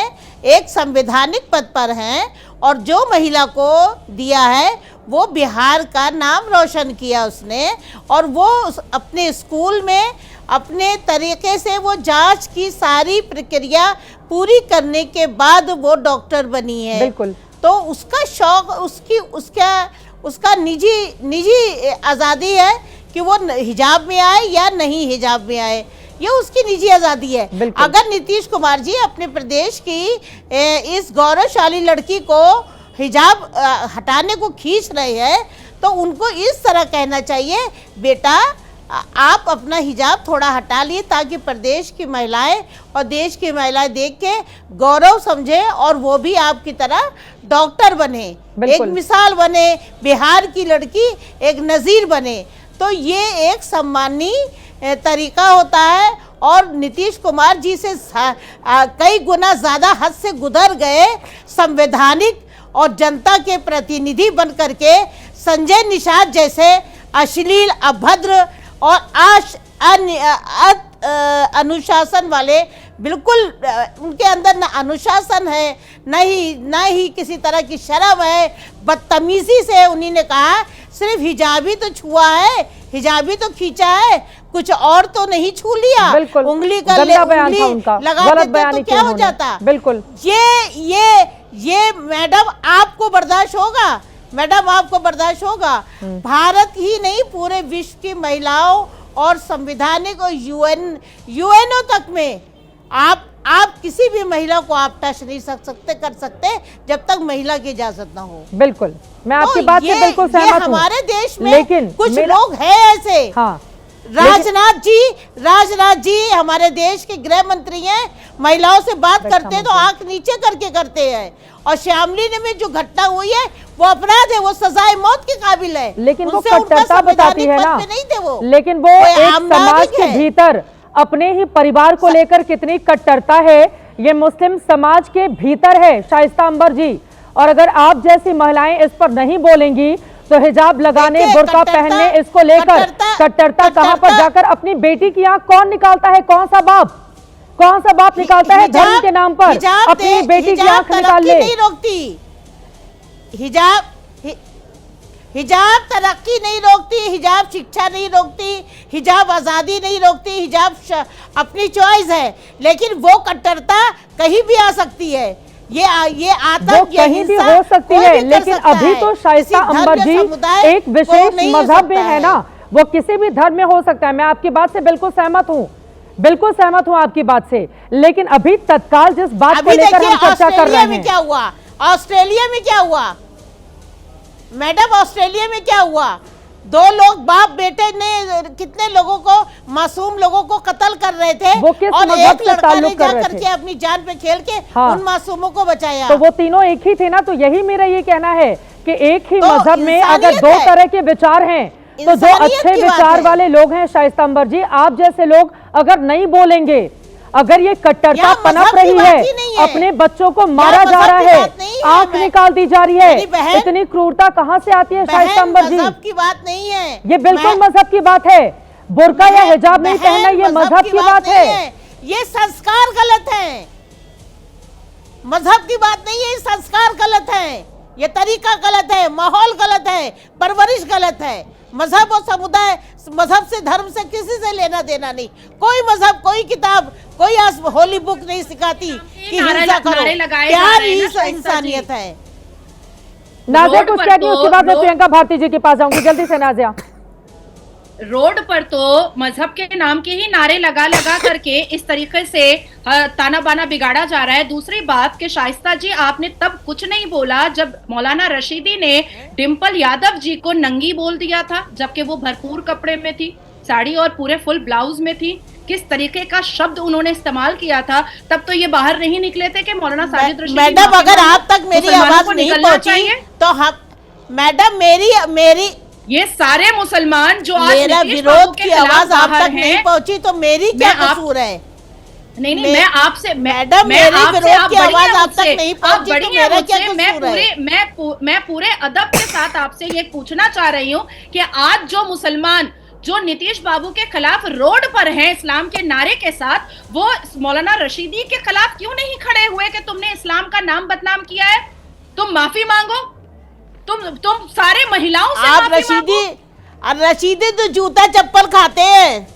एक संवैधानिक पद पर हैं और जो महिला को दिया है वो बिहार का नाम रोशन किया उसने, और वो अपने स्कूल में अपने तरीके से वो जांच की सारी प्रक्रिया पूरी करने के बाद वो डॉक्टर बनी है। बिल्कुल। तो उसका शौक, उसका निजी आज़ादी है कि वो हिजाब में आए या नहीं हिजाब में आए, ये उसकी निजी आज़ादी है। अगर नीतीश कुमार जी अपने प्रदेश की इस गौरवशाली लड़की को हिजाब हटाने को खींच रहे हैं तो उनको इस तरह कहना चाहिए, बेटा आप अपना हिजाब थोड़ा हटा लिए ताकि प्रदेश की महिलाएं और देश की महिलाएं देख के गौरव समझे और वो भी आपकी तरह डॉक्टर बने, एक मिसाल बने, बिहार की लड़की एक नज़ीर बने। तो ये एक सम्मानीय तरीका होता है और नीतीश कुमार जी से कई गुना ज़्यादा हद से गुजर गए संवैधानिक और जनता के प्रतिनिधि बन करके संजय निषाद जैसे अश्लील, अभद्र और अनुशासन वाले, बिल्कुल उनके अंदर न अनुशासन है न ही किसी तरह की शर्म है। बदतमीजी से उन्हीं ने कहा सिर्फ हिजाबी तो छुआ है, हिजाबी तो खींचा है, कुछ और तो नहीं छू लिया। उंगली का उंगली लगा देते तो क्या हो जाता। बिल्कुल। ये मैडम आपको बर्दाश्त होगा? मैडम आपको बर्दाश्त होगा? भारत ही नहीं, पूरे विश्व की महिलाओं और संवैधानिक और यूएनओ तक में आप किसी भी महिला को आप टच नहीं कर सकते जब तक महिला की इजाजत ना हो। बिल्कुल, मैं आपकी बात से बिल्कुल सहमत हूं। हमारे देश में लेकिन कुछ लोग हैं ऐसे। हाँ, राजनाथ जी हमारे देश के गृह मंत्री हैं, महिलाओं से बात करते हैं तो आंख नीचे करके करते हैं। और श्यामली में जो घटना हुई है वो अपराध है, वो सजाए मौत के काबिल है। लेकिन वो कट्टरता बताती है ना, नहीं थे वो, लेकिन वो एक समाज के भीतर अपने ही परिवार को लेकर कितनी कट्टरता है, ये मुस्लिम समाज के भीतर है शाइस्ता अंबर जी। और अगर आप जैसी महिलाएं इस पर नहीं बोलेंगी तो हिजाब लगाने, बुर्का पहनने, इसको लेकर कट्टरता कहां पर जाकर अपनी बेटी की आंख कौन निकालता है? कौन सा बाप निकालता है धर्म के नाम पर अपनी बेटी की आंख निकाल ले? नहीं रोकती हिजाब तरक्की नहीं रोकती, हिजाब शिक्षा नहीं रोकती, हिजाब आज़ादी नहीं रोकती, हिजाब अपनी चॉइस है। लेकिन वो कट्टरता कहीं भी आ सकती है, ये आतंक कहीं भी हो सकती है। लेकिन अभी तो शाइस्ता अंबर जी एक विशेष मजहब में है ना, वो किसी भी धर्म में हो सकता है। मैं आपकी बात से बिल्कुल सहमत हूँ आपकी बात से। लेकिन अभी तत्काल जिस बात को लेकर हम चर्चा कर रहे हैं, क्या हुआ ऑस्ट्रेलिया में, क्या हुआ मैडम? ऑस्ट्रेलिया में क्या हुआ? 2 लोग बाप बेटे ने कितने लोगों को, मासूम लोगों को कत्ल कर रहे थे, वो किस और मजहब एक से लड़का ने ताल्लुक कर रहे जाकर के अपनी जान पे खेल के उन मासूमों को बचाया। तो वो तीनों एक ही थे ना। तो यही मेरा ये कहना है कि एक ही मजहब में अगर 2 तरह के विचार हैं तो जो अच्छे विचार वाले लोग हैं शाइस्ता अंबर जी, आप जैसे लोग अगर नहीं बोलेंगे, अगर ये कट्टरता पनप रही है, अपने बच्चों को मारा जा रहा है, आंख निकाल दी जा रही है, इतनी क्रूरता कहां से आती है शाइस्ता अंबर जी? मजहब की बात नहीं है, ये बिल्कुल मजहब की बात है। बुर्का या हिजाब नहीं पहनना ये मजहब की बात है। ये संस्कार गलत है, मजहब की बात नहीं है, संस्कार गलत है, ये तरीका गलत है, माहौल गलत है, परवरिश गलत है। मजहब और समुदाय, मजहब से धर्म से किसी से लेना देना नहीं। कोई मजहब, कोई किताब, कोई होली बुक नहीं सिखाती कि हिंसा करो, प्यार ही इंसानियत है। नाजिया कुछ कह दी, उसके बाद मैं प्रियंका भारती जी के पास जाऊंगी। जल्दी से नाजिया। रोड पर तो मजहब के नाम के ही नारे लगा करके इस तरीके से ताना बाना बिगाड़ा जा रहा है। दूसरी बात कि शाइस्ता जी, आपने तब कुछ नहीं बोला जब मौलाना रशीदी ने डिम्पल यादव जी को नंगी बोल दिया था, जबकि वो भरपूर कपड़े में थी, साड़ी और पूरे फुल ब्लाउज में थी। किस तरीके का शब्द उन्होंने इस्तेमाल किया था, तब तो ये बाहर नहीं निकले थे कि मौलाना साजिद रशीदी। मैडम अगर आप तक मेरी आवाज नहीं पहुंची तो हम, मैडम मेरी ये सारे मुसलमान जो आज मेरा विरोध की आवाज आप तक नहीं पहुंची तो मेरी क्या कसूर है? नहीं, मैं आपसे, मैडम मेरी विरोध की आवाज आप तक नहीं पहुंची तो मेरा क्या कसूर है? मैं पूरे अदब के साथ आपसे ये पूछना चाह रही हूँ कि आज जो मुसलमान जो नीतीश बाबू के खिलाफ रोड पर हैं इस्लाम के नारे के साथ, वो मौलाना रशीदी के खिलाफ क्यों नहीं खड़े हुए कि तुमने इस्लाम का नाम बदनाम किया है, तुम माफी मांगो। तुम सारे महिलाओं से आप रशीदी तो जूता चप्पल खाते हैं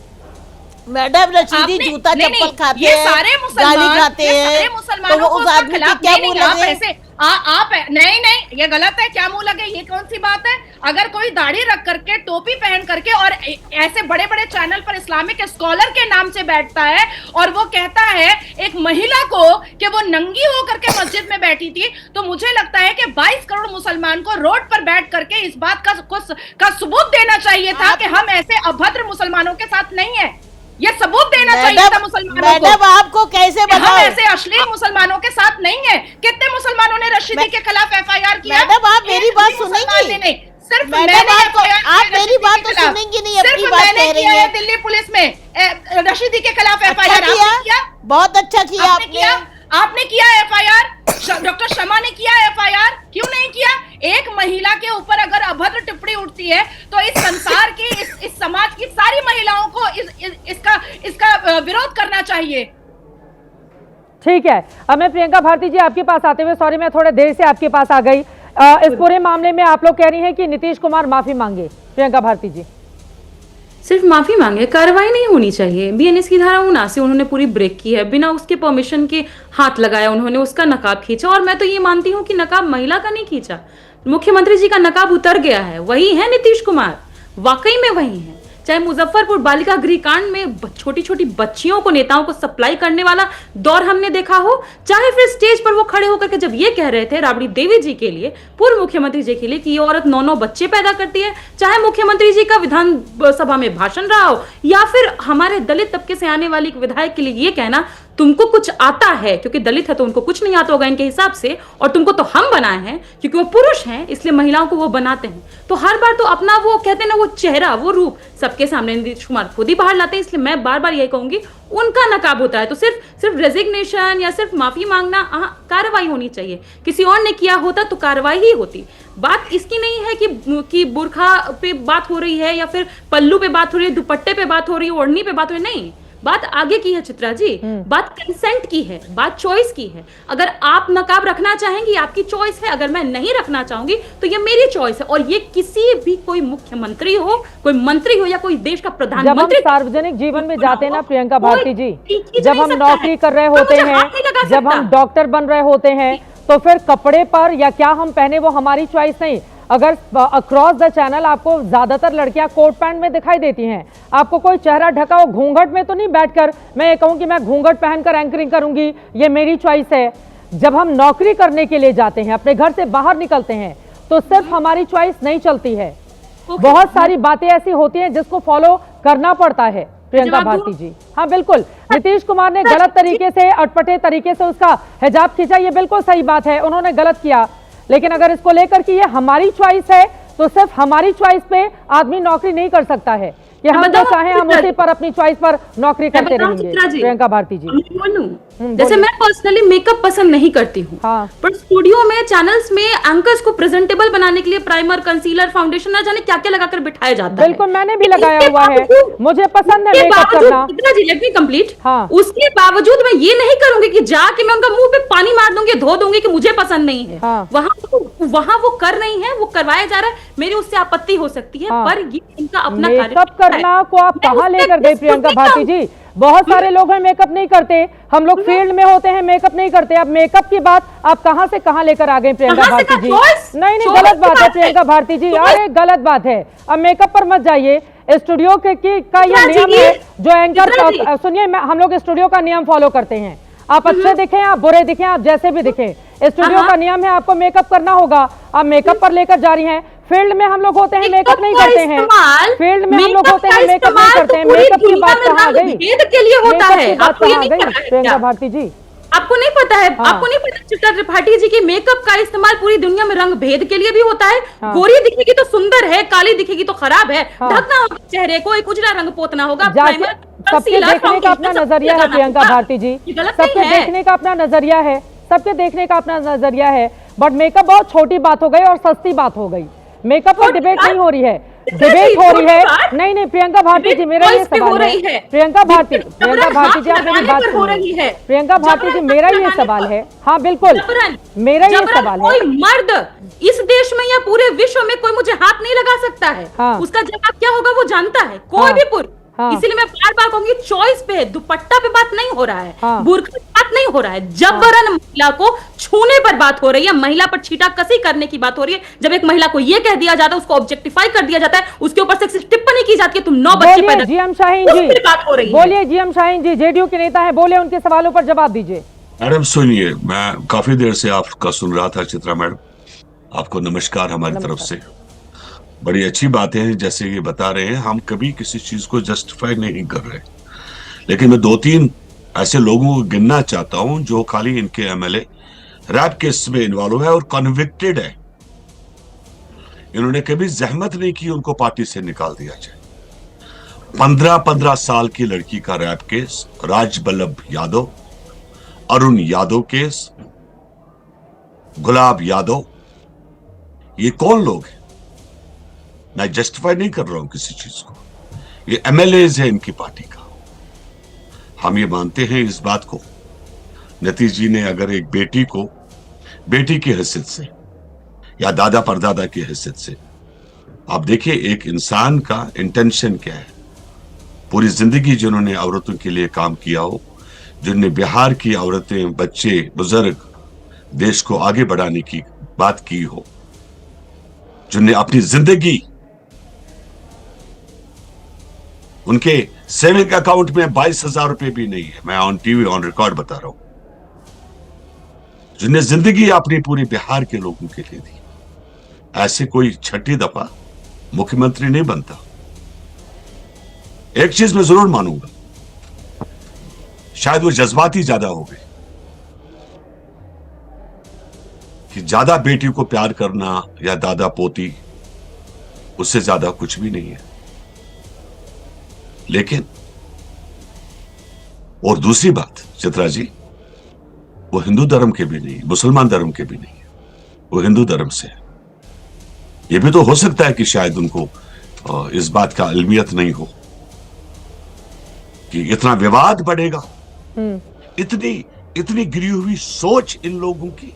मैडम, रशीदी जूता चप्पल खाते हैं, सारे मुसलमान खाते हैं, मुसलमानों तो उस आदमी की क्या मुंह लगे? आप नहीं, ये गलत है, क्या मुंह लगे, ये कौन सी बात है? अगर कोई दाढ़ी रख करके, टोपी पहन करके और ऐसे बड़े बड़े चैनल पर इस्लामिक स्कॉलर के नाम से बैठता है और वो कहता है एक महिला को कि वो नंगी होकर के मस्जिद में बैठी थी, तो मुझे लगता है कि 22 करोड़ मुसलमान को रोड पर बैठ करके इस बात का सबूत देना चाहिए था कि हम ऐसे अभद्र मुसलमानों के साथ नहीं है। ये सबूत देना चाहिए था मुसलमानों को। मैडम आपको कैसे बताऊं? हम ऐसे अश्लील मुसलमानों के साथ नहीं है। कितने मुसलमानों ने रशीदी के खिलाफ FIR किया? मैडम आप मेरी बात सुनेंगी? नहीं, सिर्फ आप मेरी बात तो सुनेंगी नहीं, अपनी बात कह रही है। दिल्ली पुलिस में रशीदी के खिलाफ FIR किया, बहुत अच्छा किया आपने किया FIR, डॉक्टर शमा ने किया FIR, क्यों नहीं किया? एक महिला के ऊपर अगर अभद्र टिप्पणी उठती है तो इस संसार की, इस समाज की सारी महिलाओं को इसका विरोध करना चाहिए। ठीक है, अब मैं प्रियंका भारती जी आपके पास आते हुए, सॉरी मैं थोड़े देर से आपके पास आ गई, इस पूरे मामले में आप लोग कह रही हैं कि नीतीश कुमार माफी मांगे। प्रियंका भारती जी, सिर्फ माफी मांगे, कार्रवाई नहीं होनी चाहिए। BNS की धारा 79 उन्होंने पूरी ब्रेक की है, बिना उसके परमिशन के हाथ लगाया उन्होंने, उसका नकाब खींचा। और मैं तो ये मानती हूँ कि नकाब महिला का नहीं खींचा, मुख्यमंत्री जी का नकाब उतर गया है, वही है नीतीश कुमार, वाकई में वही है। चाहे मुजफ्फरपुर बालिका गृह कांड में छोटी छोटी बच्चियों को नेताओं को सप्लाई करने वाला दौर हमने देखा हो, चाहे फिर स्टेज पर वो खड़े होकर के जब ये कह रहे थे राबड़ी देवी जी के लिए, पूर्व मुख्यमंत्री जी के लिए, कि ये औरत 9 बच्चे पैदा करती है, चाहे मुख्यमंत्री जी का विधानसभा में भाषण रहा हो, या फिर हमारे दलित तबके से आने वाली विधायक के लिए ये कहना तुमको कुछ आता है, क्योंकि दलित है तो उनको कुछ नहीं आता होगा इनके हिसाब से, और तुमको तो हम बनाए हैं क्योंकि वो पुरुष हैं इसलिए महिलाओं को वो बनाते हैं। तो हर बार तो अपना वो कहते हैं ना, वो चेहरा, वो रूप सबके सामने नीतीश कुमार खुद ही बाहर लाते हैं। इसलिए मैं बार बार यही कहूंगी, उनका नकाब होता है तो सिर्फ रेजिग्नेशन या सिर्फ माफी मांगना, कार्रवाई होनी चाहिए। किसी और ने किया होता तो कार्रवाई ही होती। बात इसकी नहीं है कि बुर्खा पे बात हो रही है या फिर पल्लू पे बात हो रही है, दुपट्टे पे बात हो रही है, ओढ़नी पे बात हो रही है, नहीं, बात आगे की है चित्रा जी, बात कंसेंट की है, बात चॉइस की है। अगर आप नकाब रखना चाहेंगी आपकी चॉइस है, अगर मैं नहीं रखना चाहूंगी तो ये मेरी चॉइस है। और ये किसी भी कोई मुख्यमंत्री हो, कोई मंत्री हो या कोई देश का प्रधानमंत्री, जब हम सार्वजनिक जीवन में जाते हैं ना प्रियंका भारती जी, जब हम नौकरी कर रहे होते हैं, जब हम डॉक्टर बन रहे होते हैं, तो फिर कपड़े पर या क्या हम पहने वो हमारी चॉइस नहीं। अगर अक्रॉस द चैनल आपको ज्यादातर लड़कियां कोट पैंट में दिखाई देती हैं, आपको कोई चेहरा ढका हो, घूंघट में तो नहीं बैठकर मैं ये कहूं कि मैं घूंघट पहनकर एंकरिंग करूंगी, ये मेरी चॉइस है। जब हम नौकरी करने के लिए जाते हैं, अपने घर से बाहर निकलते हैं, तो सिर्फ हमारी चॉइस नहीं चलती है, बहुत सारी बातें ऐसी होती हैं जिसको फॉलो करना पड़ता है। प्रियंका भारती जी, हाँ बिल्कुल, नीतीश कुमार ने गलत तरीके से, अटपटे तरीके से उसका हिजाब खींचा, ये बिल्कुल सही बात है, उन्होंने गलत किया। लेकिन अगर इसको लेकर कि ये हमारी चॉइस है तो सिर्फ हमारी चॉइस पे आदमी नौकरी नहीं कर सकता है, कि हम जो चाहें हम उसी पर अपनी चॉइस पर नौकरी करते रहेंगे। प्रियंका भारती जी, जैसे मैं पर्सनली मेकअप पसंद नहीं करती हूँ, पर स्टूडियो में, चैनल्स में एंकर्स को प्रेजेंटेबल बनाने के लिए प्राइमर, कंसीलर, फाउंडेशन ना जाने क्या क्या लगाकर बिठाया जाता है। बिल्कुल, मैंने भी लगाया हुआ है, मुझे पसंद है मेकअप करना। Let me complete. उसके बावजूद मैं ये नहीं करूंगी कि जाके मैं उनका मुंह पे पानी मार दूंगी, धो दूंगी कि मुझे पसंद नहीं है। वहां वो कर रही है, वो करवाया जा रहा है, मेरी उससे आपत्ति हो सकती है, पर ये इनका अपना मेकअप करना को आप कहाँ लेकर गए प्रियंका भारती जी? बहुत सारे लोग हैं मेकअप नहीं करते, हम लोग फील्ड में होते हैं मेकअप नहीं करते। अब मेकअप की बात आप कहां से कहां लेकर आ गए प्रियंका भारती जी? नहीं, गलत बात है प्रियंका भारती जी, अरे गलत बात है। अब मेकअप पर मत जाइए, स्टूडियो का ये नियम है जो एंकर, सुनिए, हम लोग स्टूडियो का नियम फॉलो करते हैं। आप अच्छे दिखें, आप बुरे दिखें, आप जैसे भी दिखें, स्टूडियो का नियम है, आपको मेकअप करना होगा। आप मेकअप पर लेकर जा रही हैं, फील्ड में हम लोग होते हैं मेकअप नहीं करते हैं, फील्ड में हम लोग होते हैं मेकअप नहीं करते हैं। मेकअप की बात कहाँ गई? के लिए होता है, प्रियंका भारती जी, आपको नहीं पता है? आपको नहीं पता चित्रा त्रिपाठी जी की मेकअप का इस्तेमाल पूरी दुनिया में रंग भेद के लिए भी होता है। गोरी दिखेगी तो सुंदर है, काली दिखेगी तो खराब है, ढकना होगा चेहरे को, एक उजला रंग पोतना होगा। सबके देखने का अपना नजरिया है प्रियंका भारती जी, सबके देखने का अपना नजरिया है, सबके देखने का अपना नजरिया है। बट मेकअप बहुत छोटी बात हो गई और सस्ती बात हो गई। मेकअप पर डिबेट नहीं हो रही है, डिबेट हो रही है। नहीं प्रियंका भारती जी, मेरा ये सवाल है, प्रियंका भारती जी, आप मेरी बात सुनिए। प्रियंका भारती जी, मेरा ये सवाल है, हाँ बिल्कुल, मेरा ये सवाल है, कोई मर्द इस देश में या पूरे विश्व में कोई मुझे हाथ नहीं लगा सकता है, उसका जवाब क्या होगा वो जानता है कोई भी पुरुष। इसीलिए मैं बार बार कहूंगी, चॉइस पे, दुपट्टा पे बात नहीं हो रहा है, बुर्का पे बात नहीं हो रहा है, जबरन महिला को छूने पर बात हो रही है, महिला पर छीटा कसी करने की बात हो रही है। जब एक महिला को ये कह दिया जाता है, उसको ऑब्जेक्टिफाई कर दिया जाता है, उसके ऊपर से टिप्पणी की जाती है, तुम 9 बच्चे पैदा, जीएम शाहीन जी बात हो रही है। बोलिए जीएम शाहीन जी, जेडीयू के नेता है, बोले, उनके सवालों पर जवाब दीजिए। मैडम सुनिए, मैं काफी देर से आपका सुन रहा था चित्रा मैडम, आपको नमस्कार हमारी तरफ से। बड़ी अच्छी बातें हैं, जैसे ये बता रहे हैं, हम कभी किसी चीज को जस्टिफाई नहीं कर रहे, लेकिन मैं 2-3 ऐसे लोगों को गिनना चाहता हूं जो खाली इनके एमएलए रैप केस में इन्वॉल्व है और कन्विक्टेड है। इन्होंने कभी जहमत नहीं की उनको पार्टी से निकाल दिया जाए। 15 साल की लड़की का rape case, Rajballabh Yadav, Arun Yadav case, Gulab Yadav, ये कौन लोग हैं? मैं जस्टिफाई नहीं कर रहा हूं किसी चीज को, ये एमएलएज है इनकी पार्टी का। हम ये मानते हैं इस बात को, नीतीश जी ने अगर एक बेटी को बेटी की हैसियत से या दादा परदादा की हैसियत से, आप देखिए एक इंसान का इंटेंशन क्या है। पूरी जिंदगी जिन्होंने औरतों के लिए काम किया हो, जिन्होंने बिहार की औरतें, बच्चे, बुजुर्ग, देश को आगे बढ़ाने की बात की हो, जिनने अपनी जिंदगी, उनके सेविंग अकाउंट में 22,000 रुपए भी नहीं है, मैं ऑन टीवी ऑन रिकॉर्ड बता रहा हूं, जिनने जिंदगी अपनी पूरी बिहार के लोगों के लिए दी, ऐसे कोई छठी दफा मुख्यमंत्री नहीं बनता। एक चीज मैं जरूर मानूंगा, शायद वो जज्बाती ज्यादा हो गए कि ज्यादा बेटी को प्यार करना या दादा पोती, उससे ज्यादा कुछ भी नहीं है। लेकिन और दूसरी बात चित्रा जी, वो हिंदू धर्म के भी नहीं, मुसलमान धर्म के भी नहीं है, वो हिंदू धर्म से है। ये भी तो हो सकता है कि शायद उनको इस बात का इल्मियत नहीं हो कि इतना विवाद बढ़ेगा, इतनी गिरी हुई सोच इन लोगों की।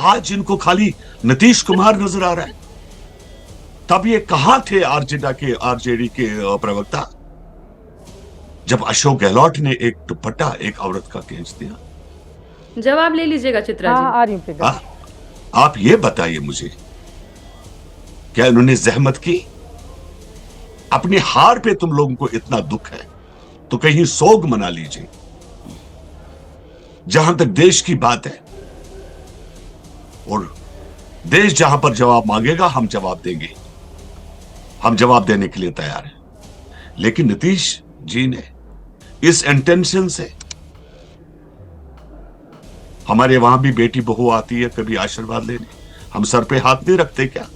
आज इनको खाली नीतीश कुमार नजर आ रहा है, तब ये कहां थे आरजेडी के प्रवक्ता, जब अशोक गहलोत ने एक दुपट्टा एक औरत का खींच दिया। जवाब ले लीजिएगा चित्रा जी। आ रही हूं। आप ये बताइए मुझे, क्या इन्होंने जहमत की? अपनी हार पे तुम लोगों को इतना दुख है तो कहीं सोग मना लीजिए। जहां तक देश की बात है, और देश जहां पर जवाब मांगेगा हम जवाब देंगे, हम जवाब देने के लिए तैयार हैं। लेकिन नीतीश जी ने इस इंटेंशन से, हमारे वहां भी बेटी बहू आती है कभी आशीर्वाद लेने, हम सर पे हाथ नहीं रखते क्या?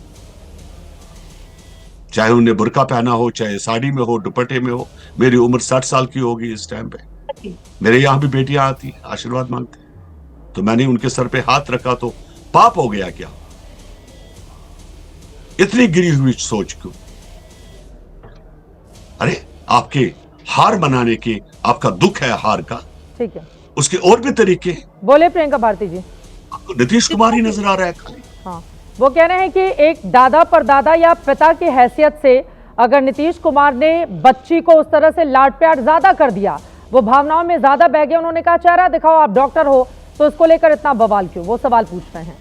चाहे उन्हें बुर्का पहना हो, चाहे साड़ी में हो, दुपट्टे में हो। मेरी उम्र 60 साल की होगी इस टाइम पे, मेरे यहां भी बेटियां आती आशीर्वाद मांगते, तो मैंने उनके सर पे हाथ रखा तो पाप हो गया क्या? इतनी गिरी हुई सोच क्यों? अरे आपके हार मनाने के, आपका दुख है हार का, ठीक है, उसके और भी तरीके हैं। बोले प्रियंका भारती जी। नीतीश कुमार ही नजर आ रहा है खाली। हाँ, वो कह रहे हैं कि एक दादा परदादा या पिता की हैसियत से अगर नीतीश कुमार ने बच्ची को उस तरह से लाड प्यार ज्यादा कर दिया, वो भावनाओं में ज्यादा बह गए। उन्होंने कहा चेहरा दिखाओ, आप डॉक्टर हो, तो इसको लेकर इतना बवाल क्यों? वो सवाल पूछ रहे हैं।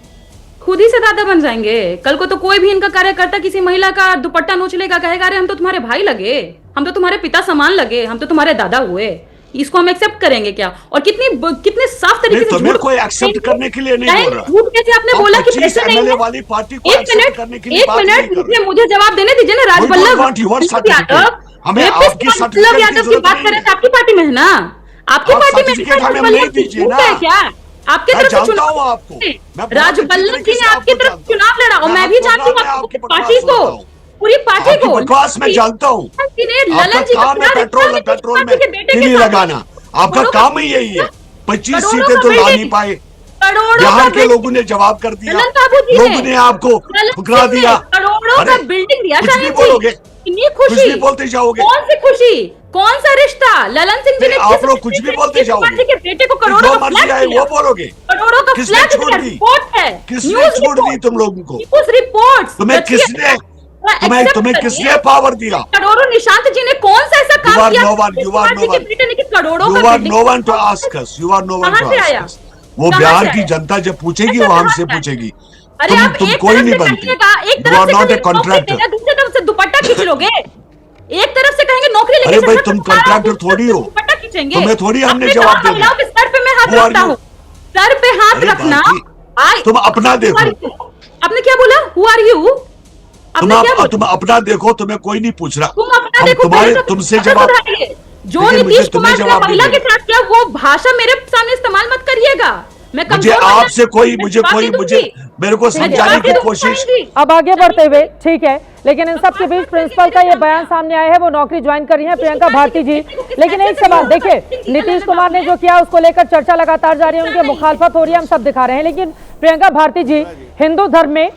खुद ही से दादा बन जाएंगे। कल को तो कोई भी इनका कार्यकर्ता किसी महिला का दुपट्टा नोच लेगा, कहेगा अरे हम तो तुम्हारे भाई लगे, हम तो तुम्हारे पिता समान लगे, हम तो तुम्हारे दादा हुए। इसको हम एक्सेप्ट करेंगे क्या? और कितने साफ तरीके से तुम्हें कोई एक्सेप्ट करने के लिए नहीं बोल रहा। झूठ कैसे आपने बोला कि प्रेशर नहीं है? वाली पार्टी को एक्सेप्ट करने के लिए एक मिनट मुझे जवाब देने दीजिए ना। राजवल्लभ यादव की बात करें तो आपकी पार्टी में है ना, आपकी पार्टी में क्या? आपकी तरफ से चुनाव, राजवल्लभ जी ने आपकी तरफ चुनाव लड़ा, और मैं भी जानती हूँ आपकी पार्टी को, पूरी पार्टी को। बकवास मैं जानता हूँ, आपका काम है पेट्रोल में तिली लगाना, आपका काम ही यही है। 25 सीटें तो ला नहीं पाए, बिहार के लोगों ने जवाब कर दिया, लोगों ने आपको ठुकरा दिया। करोड़ों का बिल्डिंग दिया, कुछ भी बोलोगे, इतनी खुशी बोलते जाओगे। कौन सी खुशी, कौन सा रिश्ता? ललन सिंह जी ने आप लोग कुछ भी बोलते जाओगे, के बेटे को करोड़ों का फ्लैट दिया, वो बोलोगे। करोड़ों का किसने फ्लैट छोड़ दी? रिपोर्ट है, किसने छोड़ दी तुम लोगों को? News reports. तुम्हें किसने पावर दिया? करोड़ों। निशांत जी ने कौन सा ऐसा काम किया? वो बिहार की जनता जब पूछेगी वो हमसे पूछेगी। अरे आप तुम एक कोई तरफ नहीं से बनती, कहिएगा, एक तरफ से नॉट ए कहिएगा कॉन्ट्रैक्टर, दूसरी तरफ से दुपट्टा खींच लोगे। एक तरफ से कहेंगे नौकरी लेके, अरे भाई तुम कॉन्ट्रैक्टर थोड़ी हो, दुपट्टा खींचेंगे। तुम्हें थोड़ी हमने जवाब दे दिया। सर पे मैं हाथ रखता हूँ, सर पे हाथ रखना। तुम अपना देखो, आपने क्या बोला? Who are you? तुम अपना देखो, तुम्हें कोई नहीं पूछ रहा। तुम अपना देखो, तुमसे जवाब, जो नीतीश कुमार ने महिला के साथ किया वो भाषा मेरे सामने इस्तेमाल मत करिएगा। मुझे आपसे मेरे को समझाने की कोशिश। अब आगे बढ़ते हुए, ठीक है, लेकिन इन सब के बीच प्रिंसिपल का ये बयान सामने आया है, वो नौकरी ज्वाइन कर रही है प्रियंका भारती जी। लेकिन एक सवाल देखिए, नीतीश कुमार ने जो किया उसको लेकर चर्चा लगातार जारी है, उनकी मुखालफत हो रही है, हम सब दिखा रहे हैं। लेकिन प्रियंका भारती जी, हिंदू धर्म में,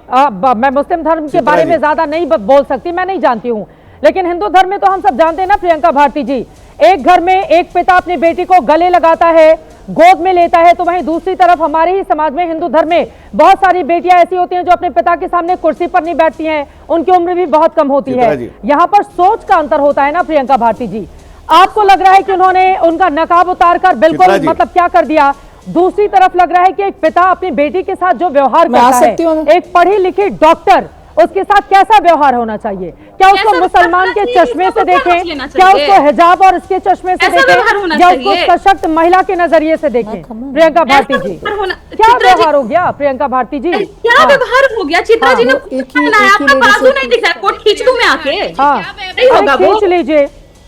मैं मुस्लिम धर्म के बारे में ज्यादा नहीं बोल सकती, मैं नहीं जानती हूँ, लेकिन हिंदू धर्म में तो हम सब जानते हैं ना प्रियंका भारती जी, एक घर में एक पिता अपनी बेटी को गले लगाता है, गोद में लेता है, तो वहीं दूसरी तरफ हमारे ही समाज में, हिंदू धर्म में, बहुत सारी बेटियां ऐसी होती हैं जो अपने पिता के सामने कुर्सी पर नहीं बैठती हैं, उनकी उम्र भी बहुत कम होती है। यहाँ पर सोच का अंतर होता है ना प्रियंका भारती जी। आपको लग रहा है कि उन्होंने उनका नकाब उतार कर बिल्कुल मतलब क्या कर दिया, दूसरी तरफ लग रहा है कि एक पिता अपनी बेटी के साथ जो व्यवहार मैं आ करता सकती हूँ? है, एक पढ़ी लिखी डॉक्टर, उसके साथ कैसा व्यवहार होना चाहिए? क्या उसको मुसलमान के चश्मे से देखें, क्या उसको हिजाब और इसके चश्मे से देखें, या उसको सशक्त महिला के नजरिए से देखें? प्रियंका भारती जी, क्या व्यवहार हो गया? प्रियंका भारती जी, क्या व्यवहार हो गया? चित्रा जी ने आपका बाजू नहीं दिख रहा, कोट खींच दूं मैं आके? नहीं होगा वो, खींच लीजिए।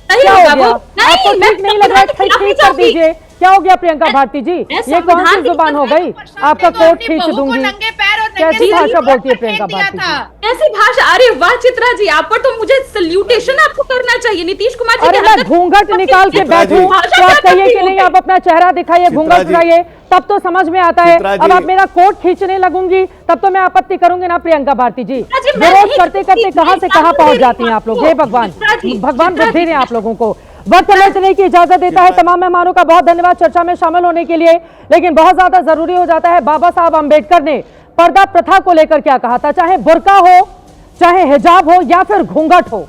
नहीं होगा वो, आपको ठीक नहीं लग रहा है, ठीक कर दीजिए। क्या हो गया प्रियंका भारती जी? ये कौन सी जुबान हो गई? आपका कोट खींच दूंगी। कैसी भाषा बोलती है प्रियंका भारती जी? कैसी भाषा? अरे वाह चित्रा जी, आप पर तो मुझे सल्यूटेशन आपको करना चाहिए। नीतीश कुमार जी, अरे मैं घूंघट निकाल के बैठूं तो आप कहिए कि नहीं, आप अपना चेहरा दिखाइए, घूंघट उठाइए, तब तो समझ में आता है। अब आप मेरा कोट खींचने लगूंगी तब तो मैं आपत्ति करूंगी ना प्रियंका भारती जी। विरोध करते करते कहां से कहां पहुंच जाती हैं आप लोग। हे भगवान, भगवान बुद्धि दें आप लोगों को। वक्त समझने की इजाजत देता है तमाम मेहमानों का बहुत धन्यवाद चर्चा में शामिल होने के लिए। लेकिन बहुत ज्यादा जरूरी हो जाता है, बाबा साहब अम्बेडकर ने पर्दा प्रथा को लेकर क्या कहा था? चाहे बुर्का हो, चाहे हिजाब हो, या फिर घूंघट हो,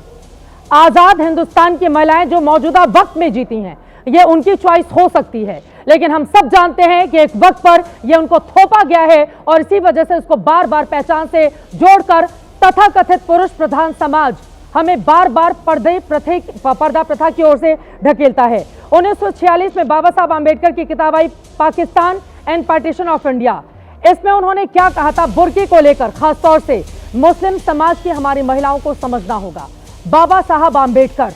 आजाद हिंदुस्तान की महिलाएं जो मौजूदा वक्त में जीती हैं, ये उनकी चॉइस हो सकती है, लेकिन हम सब जानते हैं कि एक वक्त पर ये उनको थोपा गया है और इसी वजह से उसको बार बार पहचान से जोड़कर तथाकथित पुरुष प्रधान समाज हमें बार बार पर्दा प्रथा की ओर से ढकेलता है। 1946 में बाबा साहब आम्बेडकर की किताब आई Pakistan and partition of India. इसमें उन्होंने क्या कहा था बुर्के को लेकर? खासतौर से मुस्लिम समाज की हमारी महिलाओं को समझना होगा। बाबा साहब आम्बेडकर,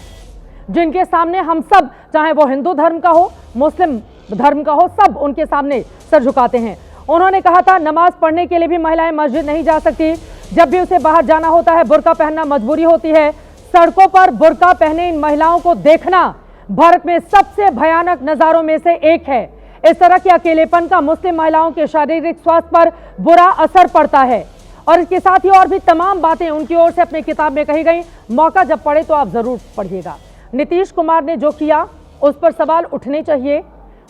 जिनके सामने हम सब, चाहे वो हिंदू धर्म का हो, मुस्लिम धर्म का हो, सब उनके सामने सर झुकाते हैं। उन्होंने कहा था नमाज पढ़ने के लिए भी महिलाएं मस्जिद नहीं जा सकती, जब भी उसे बाहर जाना होता है बुर्का पहनना मजबूरी होती है। सड़कों पर बुर्का पहने इन महिलाओं को देखना भारत में सबसे भयानक नजारों में से एक है। इस तरह के अकेलेपन का मुस्लिम महिलाओं के शारीरिक स्वास्थ्य पर बुरा असर पड़ता है। और इसके साथ ही और भी तमाम बातें उनकी ओर से अपनी किताब में कही गई। मौका जब पड़े तो आप जरूर पढ़िएगा। नीतीश कुमार ने जो किया उस पर सवाल उठने चाहिए।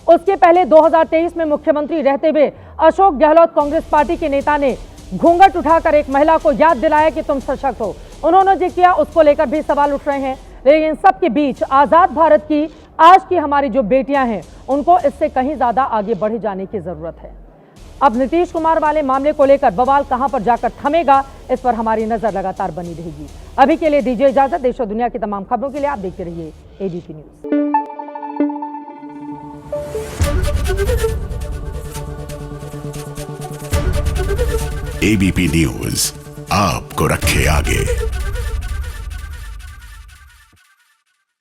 उसके पहले 2023 में मुख्यमंत्री रहते हुए अशोक गहलोत कांग्रेस पार्टी के नेता ने घूंघट उठाकर एक महिला को याद दिलाया कि तुम सशक्त हो। उन्होंने जो किया उसको लेकर भी सवाल उठ रहे हैं। लेकिन सबके बीच आजाद भारत की आज की हमारी जो बेटियां हैं उनको इससे कहीं ज्यादा आगे बढ़े जाने की जरूरत है। अब नीतीश कुमार वाले मामले को लेकर बवाल कहां पर जाकर थमेगा, इस पर हमारी नजर लगातार बनी रहेगी। अभी के लिए दीजिए इजाजत। देश और दुनिया की तमाम खबरों के लिए आप देखते रहिए एबीपी न्यूज। एबीपी न्यूज आपको रखे आगे।